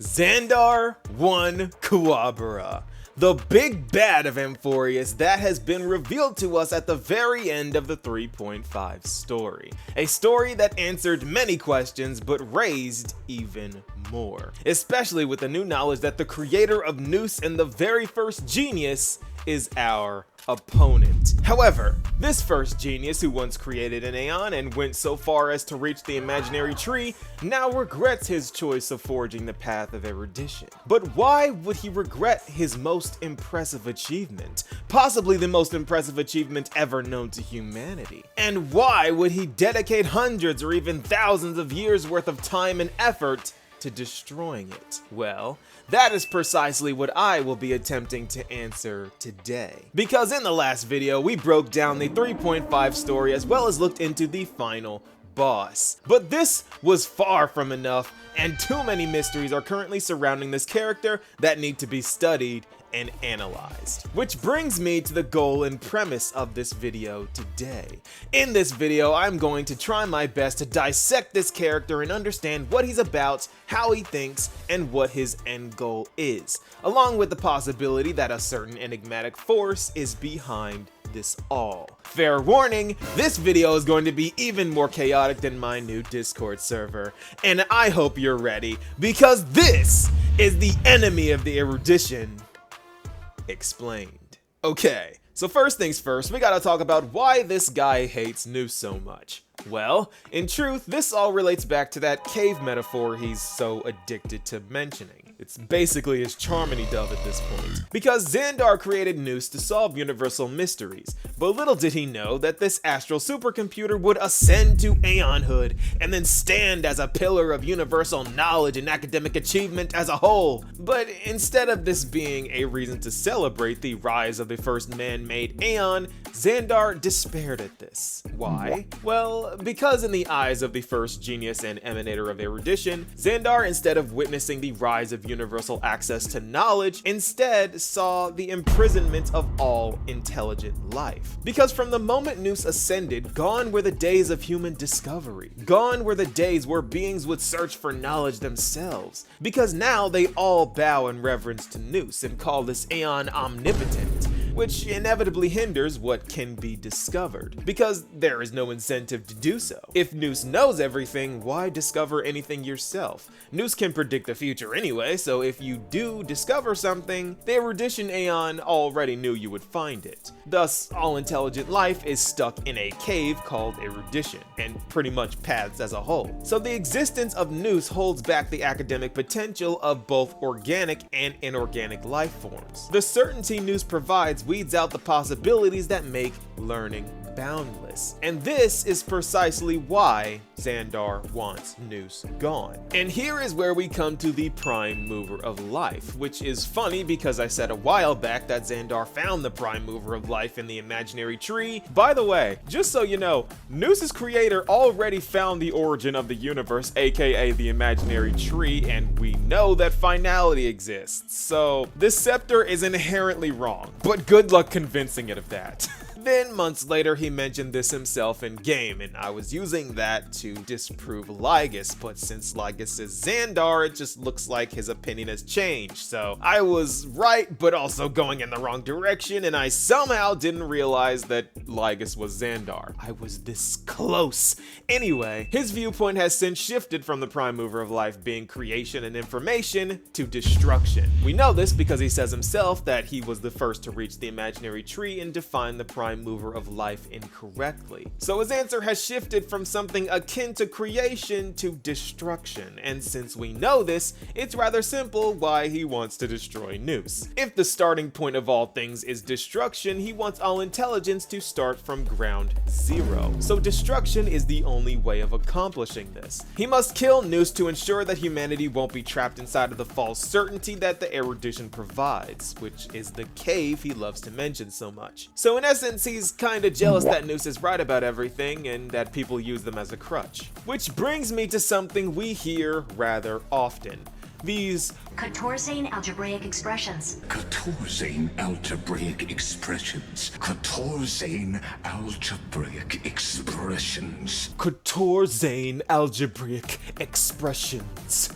Zandar 1 Quatorzain, the big bad of Amphorius that has been revealed to us at the very end of the 3.5 story. A story that answered many questions but raised even more, especially with the new knowledge that the creator of Nous and the very first genius is our opponent. However, this first genius who once created an Aeon and went so far as to reach the imaginary tree now regrets his choice of forging the path of erudition. But why would he regret his most impressive achievement? Possibly the most impressive achievement ever known to humanity. And why would he dedicate hundreds or even thousands of years worth of time and effort to destroying it? Well, that is precisely what I will be attempting to answer today. Because in the last video, we broke down the 3.5 story as well as looked into the final boss. But this was far from enough, and too many mysteries are currently surrounding this character that need to be studied and analyzed. Which brings me to the goal and premise of this video today. In this video, I'm going to try my best to dissect this character and understand what he's about, how he thinks, and what his end goal is, along with the possibility that a certain enigmatic force is behind this all. Fair warning, this video is going to be even more chaotic than my new Discord server, and I hope you're ready, because this is the enemy of the erudition explained. Okay, so first things first, we gotta talk about why this guy hates Nous so much. Well, in truth, this all relates back to that cave metaphor he's so addicted to mentioning. It's basically his charmony dove at this point. Because Zandar created Nous to solve universal mysteries, but little did he know that this astral supercomputer would ascend to Aeonhood and then stand as a pillar of universal knowledge and academic achievement as a whole. But instead of this being a reason to celebrate the rise of the first man-made Aeon, Zandar despaired at this. Why? Well, because in the eyes of the first genius and emanator of erudition, Zandar, instead of witnessing the rise of universal access to knowledge, instead saw the imprisonment of all intelligent life. Because from the moment Nous ascended, gone were the days of human discovery. Gone were the days where beings would search for knowledge themselves. Because now they all bow in reverence to Nous and call this Aeon omnipotent, which inevitably hinders what can be discovered, because there is no incentive to do so. If Nous knows everything, why discover anything yourself? Nous can predict the future anyway, so if you do discover something, the erudition Aeon already knew you would find it. Thus, all intelligent life is stuck in a cave called erudition, and pretty much paths as a whole. So the existence of Nous holds back the academic potential of both organic and inorganic life forms. The certainty Nous provides weeds out the possibilities that make learning boundless. And this is precisely why Zandar wants Nous gone. And here is where we come to the prime mover of life, which is funny because I said a while back that Zandar found the prime mover of life in the imaginary tree. By the way, just so you know, Nous' creator already found the origin of the universe, aka the imaginary tree, and we know that finality exists. So this scepter is inherently wrong, but good luck convincing it of that. Then months later, he mentioned this himself in game, and I was using that to disprove Lygus, but since Lygus is Zandar, it just looks like his opinion has changed. So I was right, but also going in the wrong direction, and I somehow didn't realize that Lygus was Zandar. I was this close. Anyway, his viewpoint has since shifted from the prime mover of life being creation and information to destruction. We know this because he says himself that he was the first to reach the imaginary tree and define the prime mover of life incorrectly. So his answer has shifted from something akin to creation to destruction, and since we know this, it's rather simple why he wants to destroy Nous. If the starting point of all things is destruction, he wants all intelligence to start from ground zero. So destruction is the only way of accomplishing this. He must kill Nous to ensure that humanity won't be trapped inside of the false certainty that the erudition provides, which is the cave he loves to mention so much. So in essence, he's kinda jealous that Nous is right about everything and that people use them as a crutch. Which brings me to something we hear rather often. These Quatorzain algebraic expressions. Quatorzain algebraic expressions. Quatorzain algebraic expressions. Quatorzain algebraic expressions.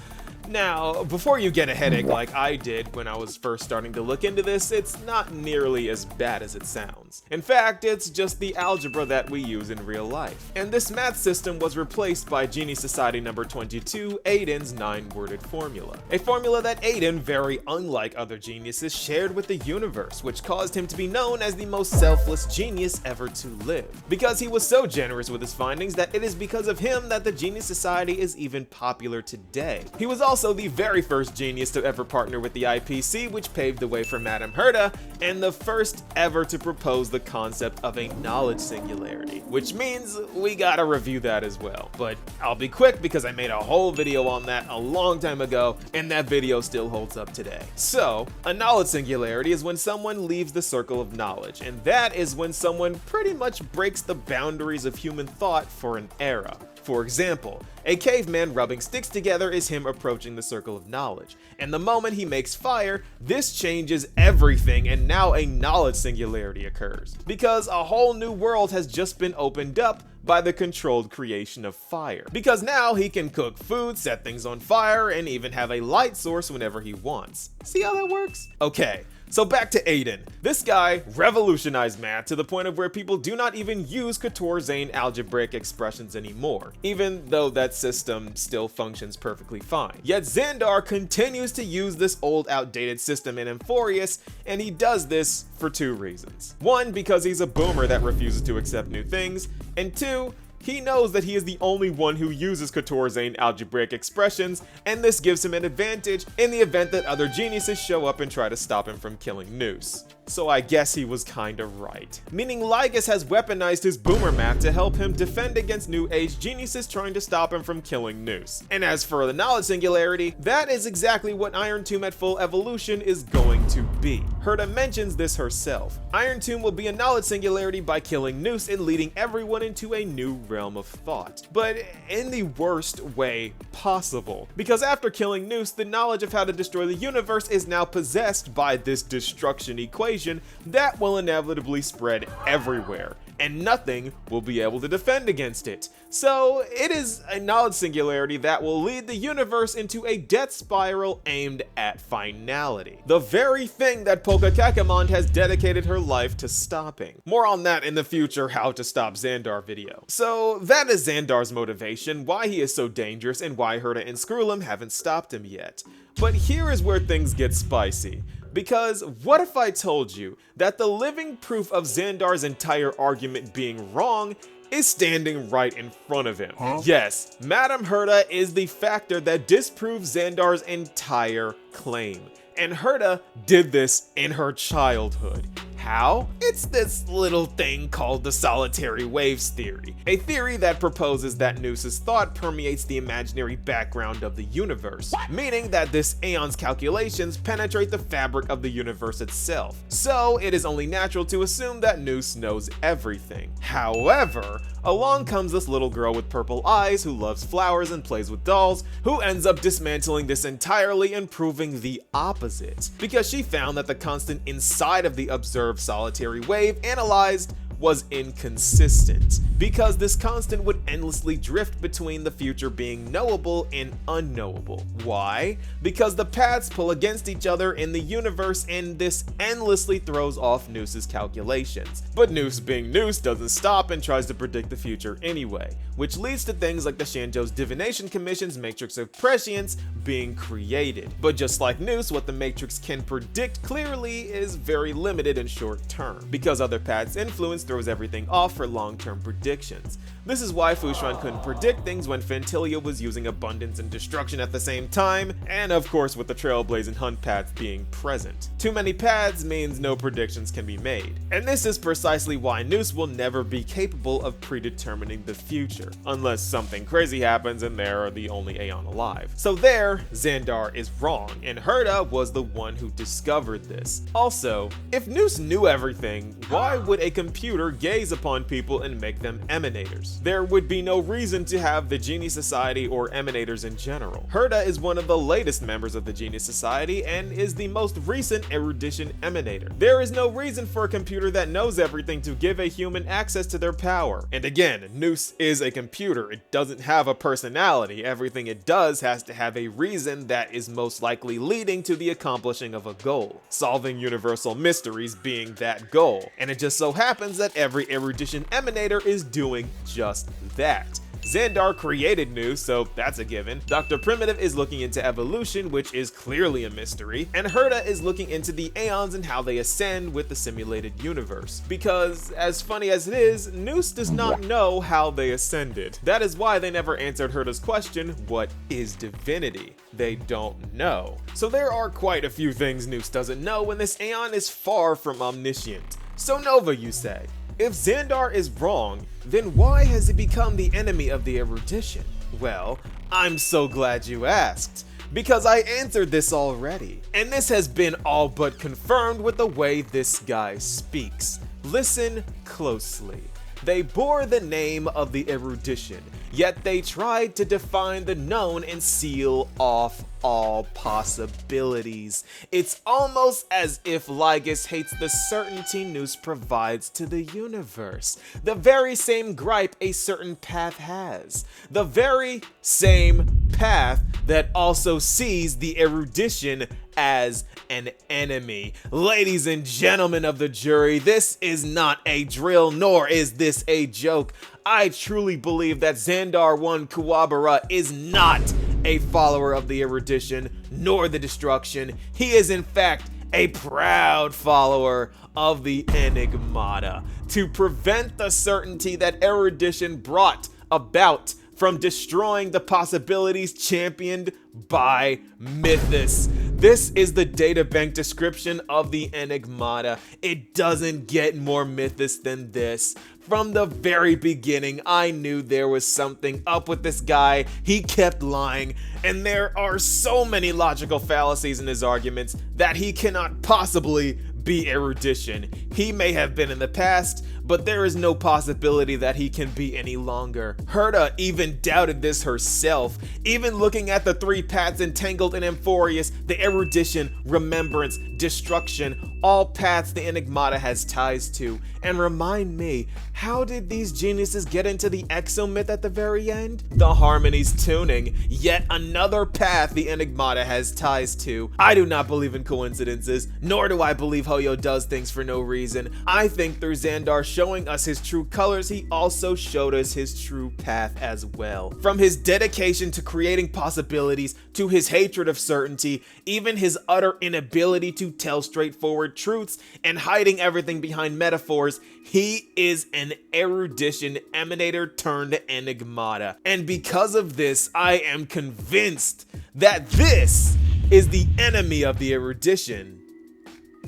Now, before you get a headache like I did when I was first starting to look into this, it's not nearly as bad as it sounds. In fact, it's just the algebra that we use in real life. And this math system was replaced by Genie Society number 22, Aeon's 9-worded formula. A formula that Aeon, very unlike other geniuses, shared with the universe, which caused him to be known as the most selfless genius ever to live. Because he was so generous with his findings that it is because of him that the Genie Society is even popular today. He was also the very first genius to ever partner with the IPC, which paved the way for Madame Herta, and the first ever to propose the concept of a knowledge singularity, which means we gotta review that as well. But I'll be quick because I made a whole video on that a long time ago, and that video still holds up today. So, a knowledge singularity is when someone leaves the circle of knowledge, and that is when someone pretty much breaks the boundaries of human thought for an era. For example, a caveman rubbing sticks together is him approaching the circle of knowledge, and the moment he makes fire, this changes everything and now a knowledge singularity occurs, because a whole new world has just been opened up by the controlled creation of fire. Because now he can cook food, set things on fire, and even have a light source whenever he wants. See how that works? Okay. So back to Aeon. This guy revolutionized math to the point of where people do not even use Quatorzain algebraic expressions anymore, even though that system still functions perfectly fine. Yet Zandar continues to use this old outdated system in Emphorius, and he does this for two reasons. One, because he's a boomer that refuses to accept new things, and two, he knows that he is the only one who uses Quatorzain algebraic expressions, and this gives him an advantage in the event that other geniuses show up and try to stop him from killing Nous. So I guess he was kinda right. Meaning Lygus has weaponized his boomer math to help him defend against new age geniuses trying to stop him from killing Nous. And as for the knowledge singularity, that is exactly what Iron Tomb at full evolution is going to be. Herta mentions this herself. Iron Tomb will be a knowledge singularity by killing Nous and leading everyone into a new realm of thought. But in the worst way possible. Because after killing Nous, the knowledge of how to destroy the universe is now possessed by this destruction equation that will inevitably spread everywhere, and nothing will be able to defend against it. So it is a knowledge singularity that will lead the universe into a death spiral aimed at finality. The very thing that Polka Kakamond has dedicated her life to stopping. More on that in the future How to Stop Zandar video. So that is Zandar's motivation, why he is so dangerous, and why Herta and Skrullum haven't stopped him yet. But here is where things get spicy. Because what if I told you that the living proof of Zandar's entire argument being wrong is standing right in front of him? Yes, Madame Herta is the factor that disproves Zandar's entire claim. And Herta did this in her childhood. How? It's this little thing called the solitary waves theory, a theory that proposes that Nous's thought permeates the imaginary background of the universe, meaning that this Aeon's calculations penetrate the fabric of the universe itself. So it is only natural to assume that Nous knows everything. However, along comes this little girl with purple eyes who loves flowers and plays with dolls, who ends up dismantling this entirely and proving the opposite, because she found that the constant inside of the observed solitary wave analyzed was inconsistent, because this constant would endlessly drift between the future being knowable and unknowable. Why? Because the paths pull against each other in the universe, and this endlessly throws off Nous's calculations. But Nous being Nous doesn't stop and tries to predict the future anyway, which leads to things like the Shanzhou's Divination Commission's Matrix of Prescience being created. But just like Nous, what the Matrix can predict clearly is very limited and short term, because other paths' influence throws everything off for long-term predictions. This is why Fushuan couldn't predict things when Fantilia was using abundance and destruction at the same time, and of course with the Trailblaze and Hunt paths being present. Too many paths means no predictions can be made. And this is precisely why Nous will never be capable of predetermining the future, unless something crazy happens and they're the only Aeon alive. So there, Zandar is wrong, and Herta was the one who discovered this. Also, if Nous knew everything, why would a computer computer gaze upon people and make them Emanators. There would be no reason to have the Genie Society or Emanators in general. Herta is one of the latest members of the Genie Society and is the most recent erudition Emanator. There is no reason for a computer that knows everything to give a human access to their power. And again, Nous is a computer. It doesn't have a personality. Everything it does has to have a reason that is most likely leading to the accomplishing of a goal, solving universal mysteries being that goal. And it just so happens that every erudition Emanator is doing just that. Zandar created Nous, so that's a given. Dr. Primitive is looking into evolution, which is clearly a mystery. And Herta is looking into the Aeons and how they ascend with the simulated universe. Because, as funny as it is, Nous does not know how they ascended. That is why they never answered Herta's question, what is divinity? They don't know. So there are quite a few things Nous doesn't know, and this Aeon is far from omniscient. So Nova, you say? If Zandar is wrong, then why has he become the enemy of the erudition? Well, I'm so glad you asked, because I answered this already. And this has been all but confirmed with the way this guy speaks. Listen closely. They bore the name of the erudition, yet they tried to define the known and seal off all possibilities. It's almost as if Lygus hates the certainty Nous provides to the universe. The very same gripe a certain path has. The very same path that also sees the erudition as an enemy. Ladies and gentlemen of the jury, this is not a drill, nor is this a joke. I truly believe that Zandar 1 Quatorzain is not a follower of the erudition, nor the destruction. He is in fact a proud follower of the Enigmata, to prevent the certainty that erudition brought about from destroying the possibilities championed by Mythos. This is the databank description of the Enigmata. It doesn't get more Mythos than this. From the very beginning, I knew there was something up with this guy. He kept lying, and there are so many logical fallacies in his arguments that he cannot possibly be erudition. He may have been in the past, but there is no possibility that he can be any longer. Herta even doubted this herself. Even looking at the three paths entangled in Amphorius, the erudition, remembrance, destruction, all paths the Enigmata has ties to. And remind me, how did these geniuses get into the exomyth at the very end? The harmonies tuning, yet another path the Enigmata has ties to. I do not believe in coincidences, nor do I believe Hoyo does things for no reason. I think through Zandar showing us his true colors, he also showed us his true path as well. From his dedication to creating possibilities, to his hatred of certainty, even his utter inability to tell straightforward truths and hiding everything behind metaphors, he is an erudition emanator turned enigmata. And because of this, I am convinced that this is the enemy of the erudition.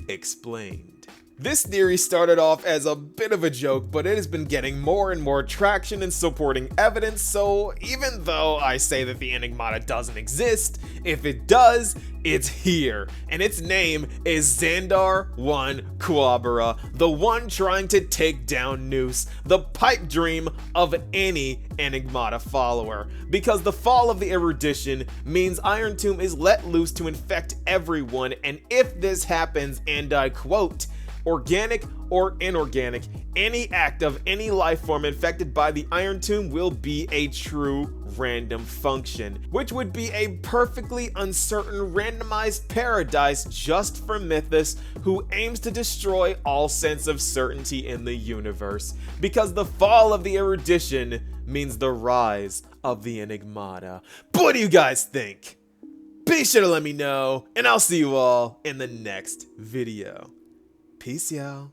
Explained. This theory started off as a bit of a joke, but it has been getting more and more traction and supporting evidence, so even though I say that the Enigmata doesn't exist, if it does, it's here, and its name is Zandar 1 Quatorzain, the one trying to take down Nous, the pipe dream of any Enigmata follower, because the fall of the erudition means Iron Tomb is let loose to infect everyone, and if this happens, and I quote, organic or inorganic, any act of any life form infected by the Iron Tomb will be a true random function, which would be a perfectly uncertain randomized paradise just for Mythos, who aims to destroy all sense of certainty in the universe, because the fall of the erudition means the rise of the Enigmata. But what do you guys think? Be sure to let me know, and I'll see you all in the next video. Peace, y'all.